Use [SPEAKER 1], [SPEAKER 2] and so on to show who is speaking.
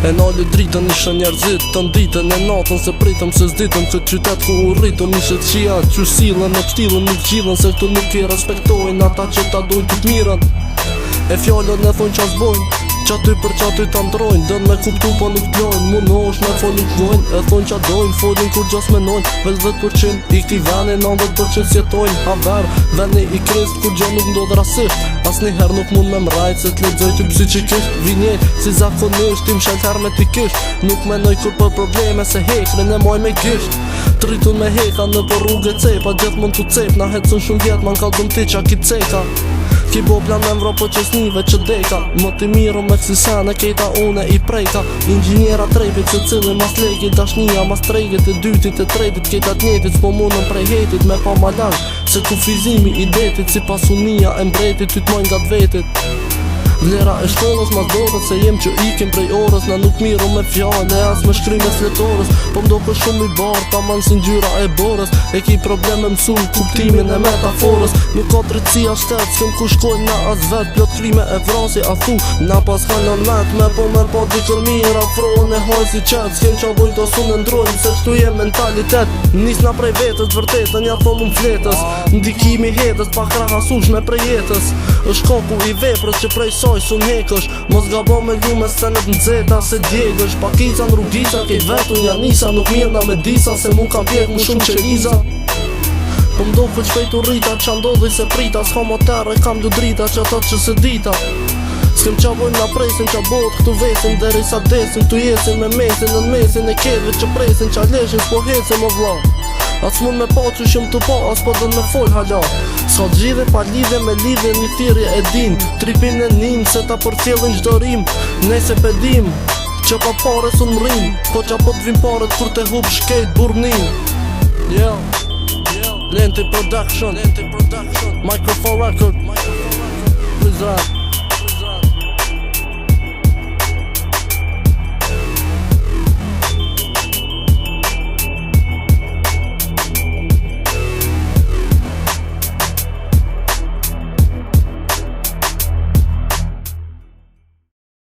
[SPEAKER 1] E nalli dritën ishe njerëzit të nditën e natën se pritëm se s'ditëm këtë qytet ku u rritëm ishe qia që silën e pështilën nuk gjilën se këtu nuk i respektojnë ata që ta dojnë të t'mirën e fjallën e thonë qas bojnë qaty për qaty ta ndrojnë dën me kuptu po nuk t'lojnë mu në është me fol nuk t'gojnë e thonë qa dojnë folin kur gjas menojnë vel 10% i këti veni 90% sjetojnë haver veni i krist kur gjo nuk ndodh rasisht as njëher nuk mund me mrajt se t'ledzoj ty psiqikisht vinjet si zakonisht tim shajt hermetikisht nuk menoj kur për probleme se hekrin e moj me gisht tritun me heka në për rrugë cepa gjithë mund t'u cep na hetsun shumë vjet man ka dëm ti qa ki ceka ki bo plan me mvro po qesnive që deka më t'i miru me kësisane kejta une i prejka ingjinjera trepit se cilin mas legit dashnia mas tregit e dytit e tretit kejta t'njetit s'po mundën prej hetit me pa malang se ku fizimi i detit si pasunia e mbretit ty t'mojnë nga t'vetit vlera e shkollës mas dorës se jem që ikim prej orës na nuk miru me fjale as me shkrime fletorës po mdo për shumë i barë ta manë si ngjyra e borës e ki probleme mësun kuptimin e metaforës nuk ka drejtësia shtetë s'kem ku shkojnë na as vet plot krime e vrasi a thu na pas kanë në met me po dikër mirë afrohen e hajnë si qetë s'kem qa vojnë të sunë ndrojnë se qëtu jem mentalitet nis na prej vetës vërtetën ja thonë fletës ndikimi hetës pa krahasush me prej jetës është koku i veprës që prej saj sun hekësh mos gabo me gjume se në t'nxeta se djegësh pakica në rrugisa kejt vetun janisa nuk mirna me disa se mu kam pjek mu shumë qeliza po mdo fëll shpejt u rrita qa ndodhi se prita s'ka mo terë e kam du drita që atat që se dita s'kem qa vojnë na presin qa bot këtu vesin deri sa desin tu jesin me mesin në mesin e kedve që presin qa leshin s'po hesin më vla as mund me pa që shumë të pa as po dën me fol hala s'ka t'gjidhe pa lidhe me lidhe një thirje e din tripin e nin se ta përcjellin gjdo rim nese pedim që pa pare sun m'rim po qa po t'vim paret kur te hub shkejt burnin Lenti Production Microphone Record Please